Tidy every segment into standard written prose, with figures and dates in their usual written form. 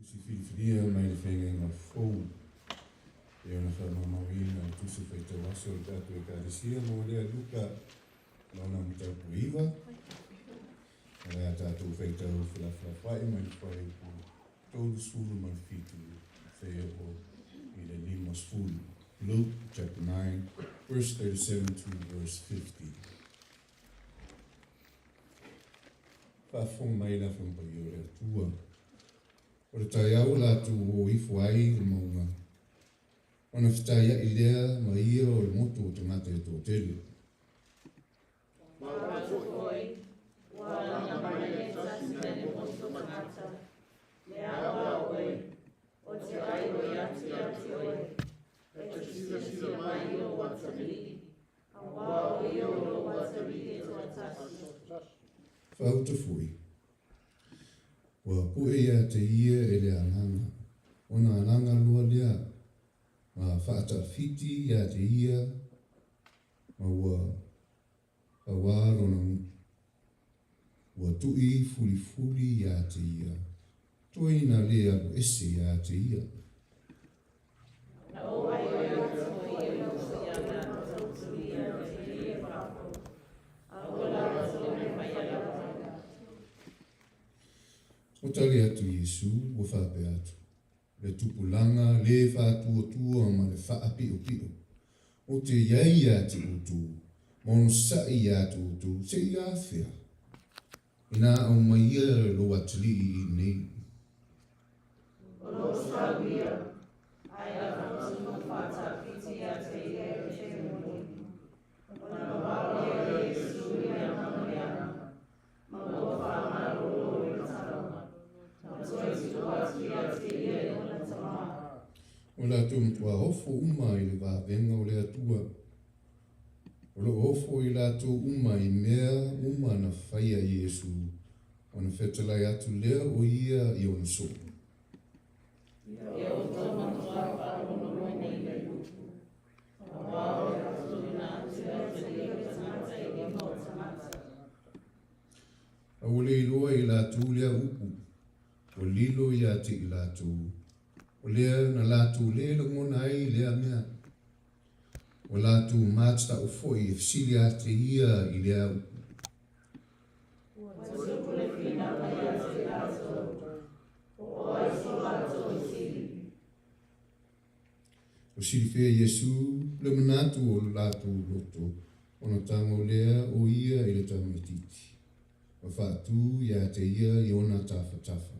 tusi filifilia mai le whenga fou. E ona whamamawina tusi whaita waso o tātou e kāresia mo lea luka lona mtau puiva. Lea tātou whaita o whilawhai mai whai ku tolu sulu mai fitu whea o i le lima sulu. Luke chapter 9, verse 37 to verse 50. Whafong mai la whampa i o rea tua. O le tai au lātu o ifu ai le maunga. Ona whitaia i lea ma ia o le moto o te ngata e tō tele. Wawatu koi, wala mai e tasi mene moto ngata. Le awa oi, o te ai o yati oi. E te sila mai o watamili. A wā o i o lo watamili e tua tasi. Whauta fui. Wa pue ia te ia e le ananga. Ona ananga lua lea. Ma whaata fiti ia te ia. Ma a wārona. Wa tui fuli fuli ia te ia. Toina lea o ese ia te ia. O tali atu Yesu, o whape atu. Le tupulanga, le whātua ma le whaapi o pio. O te iai atu utu, mono sai atu utu, se ia whia. Ina au mai ia lo atili i nei. O lo sawia, ai a whantumu whata piti a te ia te moni. O na wau ia Yesu i a mamiana, ma o whamaro lo i tarama. O la tu mtua hofo uma i le vāvenga o le atua. O lo hofo i la tu uma i mea uma na whaia Yesu. O na whetalai atu lea o ia i ona so. E o toma tua wharono moni le lupu. A wao e atu na atua te lia tamata i le mo tamata. A o le iloa i la tu lea upu. O lilo ia te i lātu. O lea na lātu lea la ngona ai lea mea. O lātu mātata o foi e fsili a te ia i lea upu. O tupu le whina mai a te lātu. O ai so lātu o sili. O sili whea Yesu le manatu o lātu loto. O na tango lea o ia i le tamatiti. O whātu ia te ia i ona tafa tafa.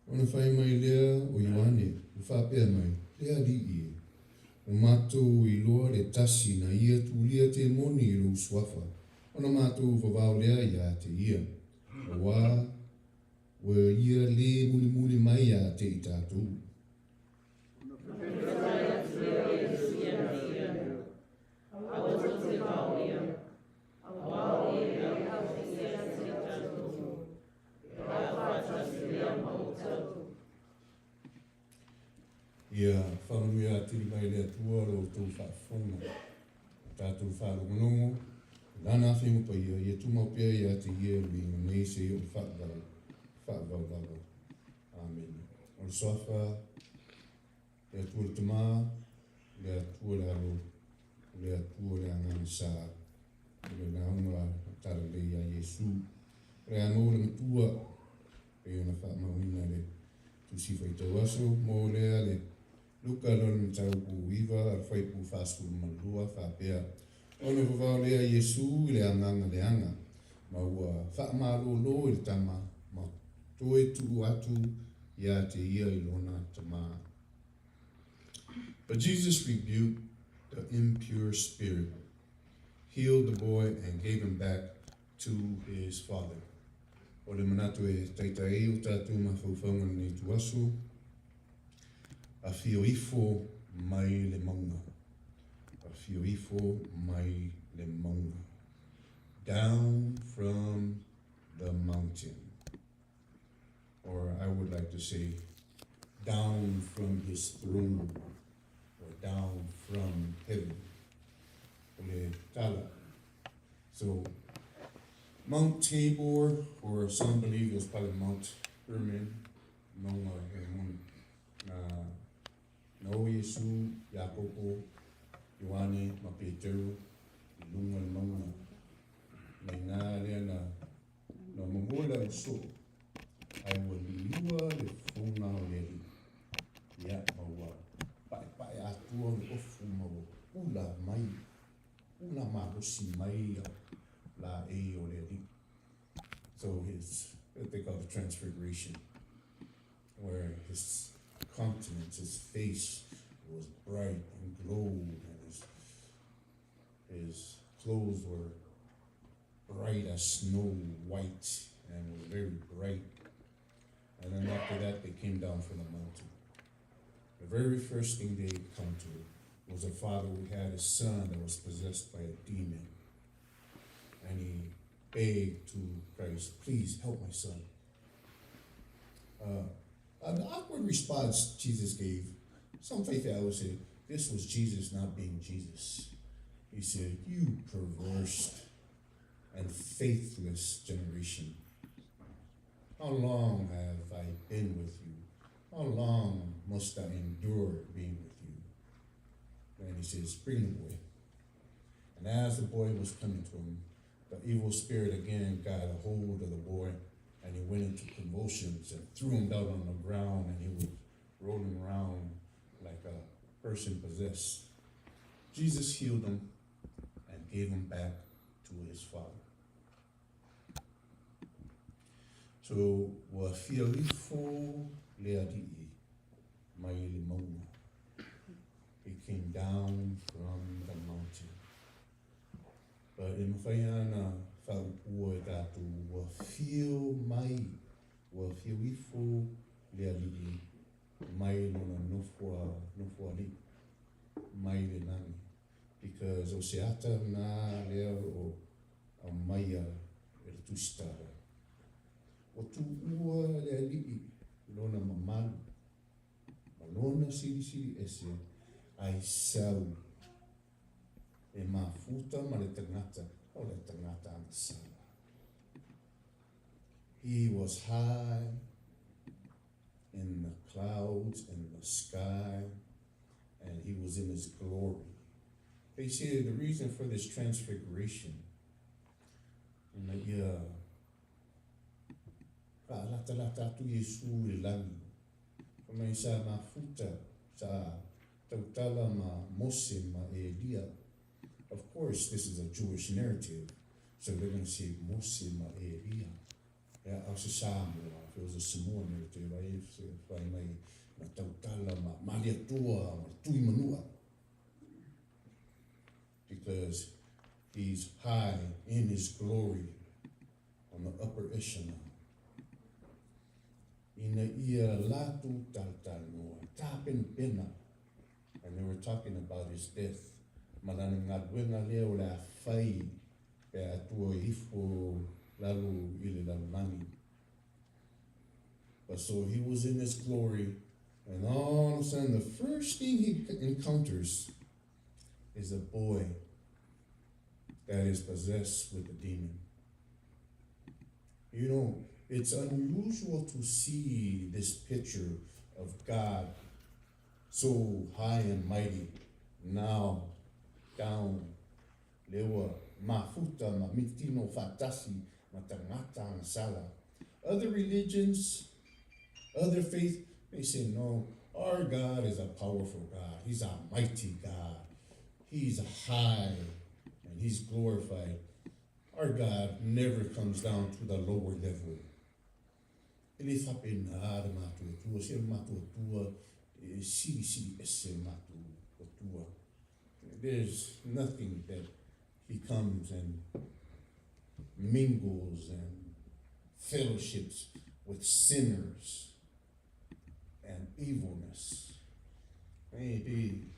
Ona whai mai lea o Ioane, o whapea mai, lea li ie. O mātou i loa le tasi na ia tūlia te moni i lo swafa. Ona mātou whawao lea ia te ia. O wā, o ia le muli muli mai a te i tātou. Ia whanumia tiri mai lea tua ro tō whaafonga. Tātou whaalongonongo, lana whengu pa ia tūmau pia ia te ia ringa nei se o whaavau. Amen. O sofa, lea tua le tamā, lea tua le aro, lea tua le angana sā, le naunga tara le ia Yesu. Rea anō le matua, e ona whaamauina le tusi whaitau aso, mō lea le Luka lon tau ku iwa ar whai pu whāsku malua whāpea. Ona whawao lea Yesu i le anganga le anga. Ma ua whaamaro lo i le tama. Ma toe tu atu ia te ia i lona tama. But Jesus rebuked the impure spirit, healed the boy, and gave him back to his father. O le manatu e taitai o tātou mawhauwhaunga nei tuaso. A fio ifo mai le maunga. A fio ifo mai down from the mountain. Or I would like to say, down from his throne, or down from heaven. So, Mount Tabor, or some believe it was probably Mount Hermon, Noma Hermon, na Yesu, Yakopo, Ioane, Mapetero, Lunga, na Mamola so, I will liua le funga o leri, ya maua, pai atua le ofu maua, ula marosi mai la e o leri. So what they call the transfiguration, where his countenance, his face was bright and glowed, and his clothes were bright as snow white and was very bright. And then after that, they came down from the mountain. The very first thing they encountered was a father who had a son that was possessed by a demon. And he begged to Christ, please help my son. An awkward response Jesus gave. Some faith I would say, this was Jesus not being Jesus. He said, you perverse and faithless generation. How long have I been with you? How long must I endure being with you? And he says, bring the boy. And as the boy was coming to him, the evil spirit again got a hold of the boy, and he went into convulsions and threw him down on the ground, and he was rolling around like a person possessed. Jesus healed him and gave him back to his father. So, wa fiorifo leadii mai le mauna. He came down from the mountain. But in Mawhaiana whaupua datu wa fio mai, wa fiorifo leadii mai lona nofua li, mai le nani. Because o se ata na lea o maia e le tustara. O tu ua le alii, lona mamalu, malona siri ese, ai sau, e mafuta ma le tangata, o le tangata ana sala. He was high in the clouds, in the sky, and he was in his glory. They say the reason for this transfiguration, in the lata atu Yesu e langi. Kamai sa mafuta, sa tautala ma Mose ma Elia. Of course, this is a Jewish narrative, so they're going to say Mose ma Elia. Yeah, also Samoa, if it was a Samoan narrative, if I may, na tautala ma maliatua, ma tui manua. Because he's high in his glory on the upper echelon. Ina ia latu taltanoa, tapen pena. And they were talking about his death. Malana ngadwenga leo la fai pe atua ifo lalu ile lalani. But so he was in his glory, and all of a sudden the first thing he encounters is a boy that is possessed with a demon. You know, it's unusual to see this picture of God so high and mighty, now down, lewa, mafuta, ma mitino fatasi, matangata and sala. Other religions, other faiths, they say, no, our God is a powerful God. He's a mighty God. He's high and he's glorified. Our God never comes down to the lower level. There's nothing that he comes and mingles and fellowships with sinners and evilness. Maybe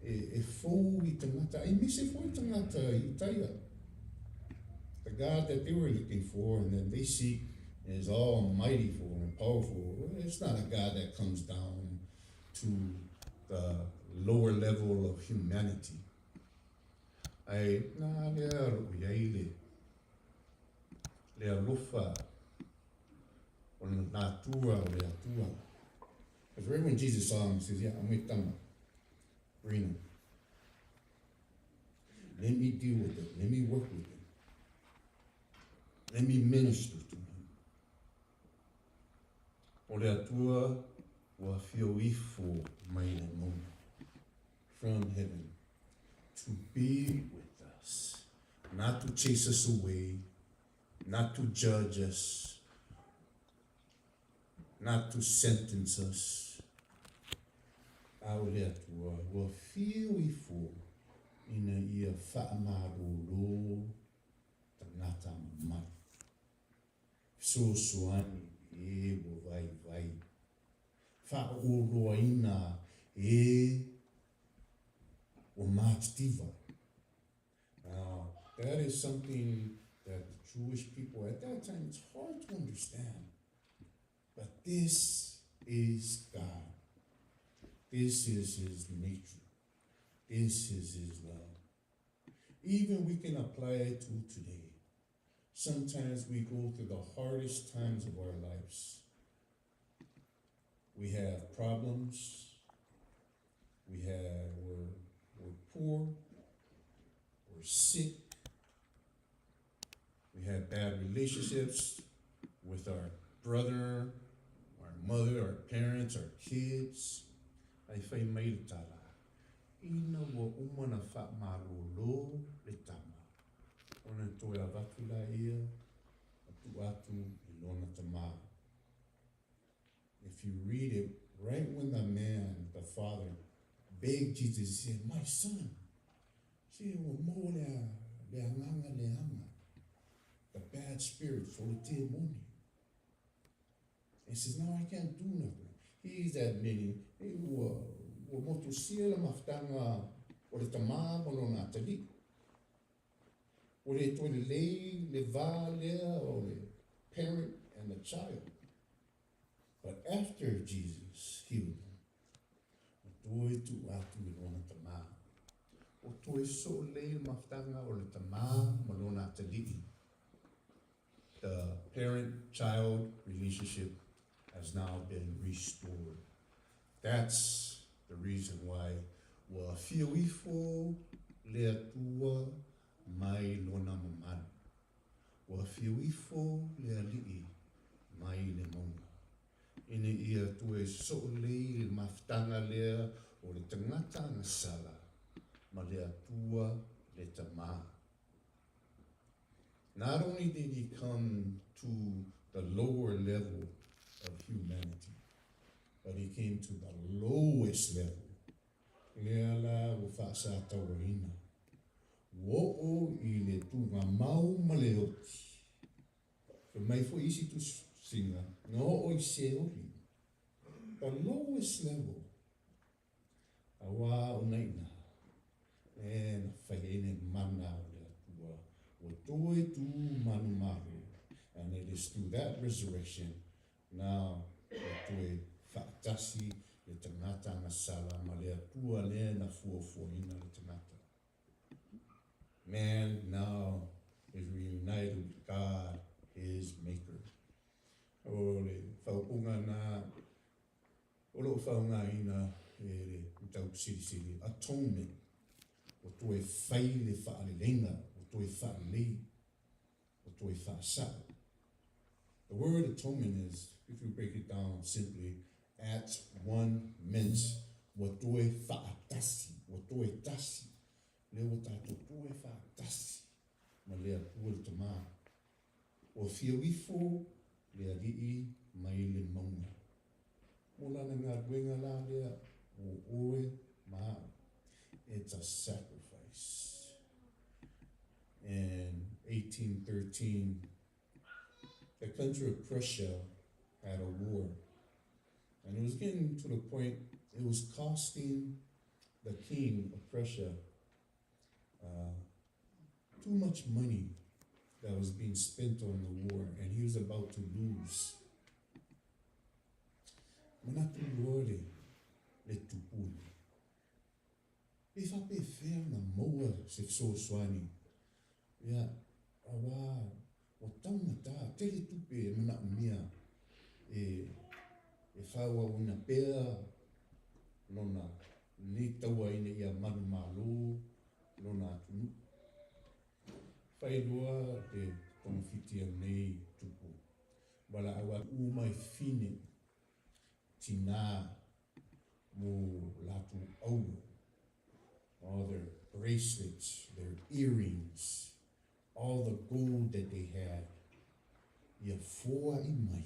e fou I tangata, I mise fou I tangata I taia. The God that they were looking for and that they seek is almighty for and powerful. It's not a God that comes down to the lower level of humanity. Le alofa o na tua o le atua. Because right when Jesus saw him, he says, yeah, I'm with them. Bring him. Let me deal with it. Let me work with it. Let me minister to him. O le atua wa fio ifo mai le mona from heaven to be with us, not to chase us away, not to judge us, not to sentence us. Au le atua wa fio ifo ina ia whaamarolo tangata mai. So suani e wo vai vai. Whaoroa ina e o mātiva. Now, that is something that the Jewish people at that time, it's hard to understand. But this is God. This is his nature. This is his love. Even we can apply it to today. Sometimes we go through the hardest times of our lives. We have problems. We're poor. We're sick. We have bad relationships with our brother, our mother, our parents, our kids. Ai whai mai le tala. Ina wa umana wha marolo le tama. Ona toi a watu la ia, atu i lona tama. If you read it, right when the man, the father, begged Jesus, he said, my son, the bad spirits for the demon. He says, no, I can't do nothing. He's admitting, motusia maftanga o le tama mono na tali. O le toi le va lea o le parent and the child. But after Jesus healed him, o toi tu atu i lona tama. O toi so le maftanga o le tama mono na tali. The parent-child relationship has now been restored. That's the reason why wa fioifo le atua mai lona mamana. Wa fioifo le alii mai le monga. Ine ia tue so lei le maftanga lea o le tangata na sala ma le atua le tama. Not only did he come to the lower level of humanity, but he came to the lowest level. Lea la o whaasa tawarina. Wo'o i le tunga mau maleoti. Ka mai fo isi tu singa, no o i se ori. The lowest level. Awa o naina. E na whaene mana o le atua. O toi tu manu maru. And it is through that resurrection now o toi whaatasi le tangata na sala ma le atua le na fuafuaina le tangata. Man now is reunited with God, his maker. O le whaupunga na, o lo whaunga ina e le utau siri atonement. O toi whai le whaalelenga, o toi whaalei, o toi whaasa. The word atonement is, if you break it down simply, at one meant, o toi whaatasi, o toi tasi. Leo tato toe whaatasi, ma lea pua le tama. O whiawifo, lea rii mai le maunga. Mo lana ngā ruenga la lea, o oe maa. It's a sacrifice. In 1813, the country of Prussia had a war. And it was getting to the point, it was costing the king of Prussia too much money. that was being spent on the war, and he was about to lose. Manatu lore le tupuni. E whape whea na maua se fsoswani. Ia, awa, o taumata, tele tupe mana umia. E whaua una pea, nona le taua ina ia manu malo, nona atunu. Whaidua te tongwhitia nei tupu. Wala awa umai fine tina mo latu au. All their bracelets, their earrings, all the gold that they had. Ia foa i mai.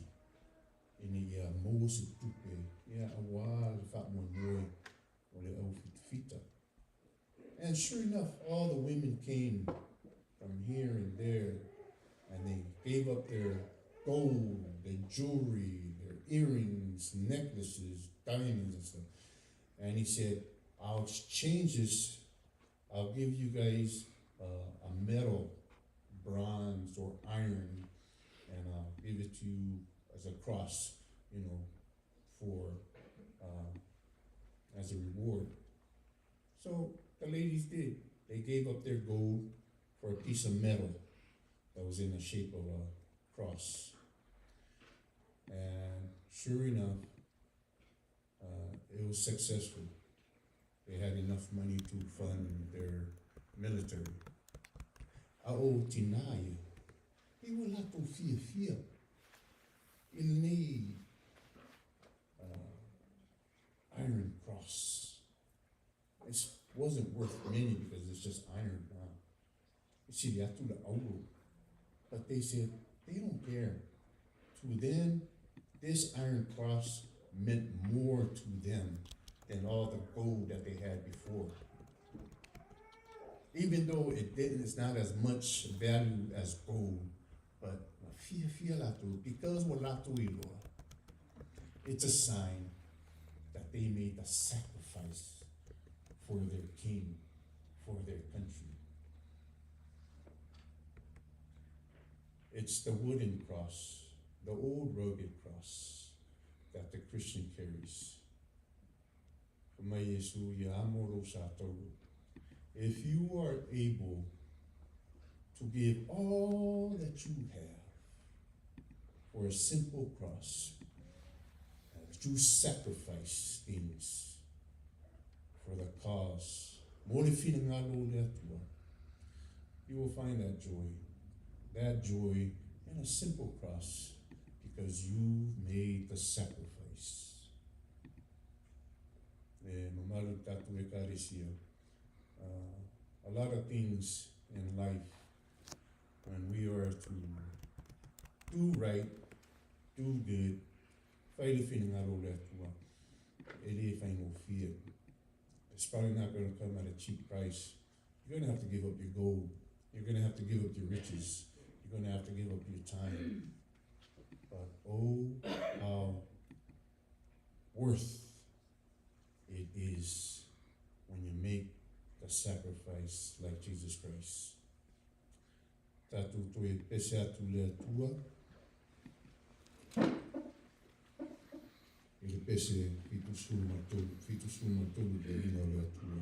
Ina ia mo se tupe. Ia awa le whamonoe o le au fitfita. And sure enough, all the women came from here and there, and they gave up their gold, their jewelry, their earrings, necklaces, diamonds and stuff. And he said, I'll exchange this, I'll give you guys a metal, bronze or iron, and I'll give it to you as a cross, for, as a reward. So the ladies did. They gave up their gold for a piece of metal that was in the shape of a cross. And sure enough, it was successful. They had enough money to fund their military. A'o tinaia, he will have to fear. In the iron cross. It wasn't worth many because it's just iron now. But they said they don't care. To them, this iron cross meant more to them than all the gold that they had before. Even though it's not as much value as gold, but because it's a sign that they made the sacrifice for their king, for their country. It's the wooden cross, the old rugged cross that the Christian carries. If you are able to give all that you have for a simple cross, that you sacrifice things for the cause, you will find that joy in a simple cross, because you made the sacrifice. A lot of things in life, when we are to do right, do good, it's probably not going to come at a cheap price. You're going to have to give up your gold. You're going to have to give up your riches. You're going to have to give up your time. But oh, how worth it is when you make the sacrifice like Jesus Christ. Tatu toe pese atu le atua. Ele pese fitu suma tolu le ina le atua.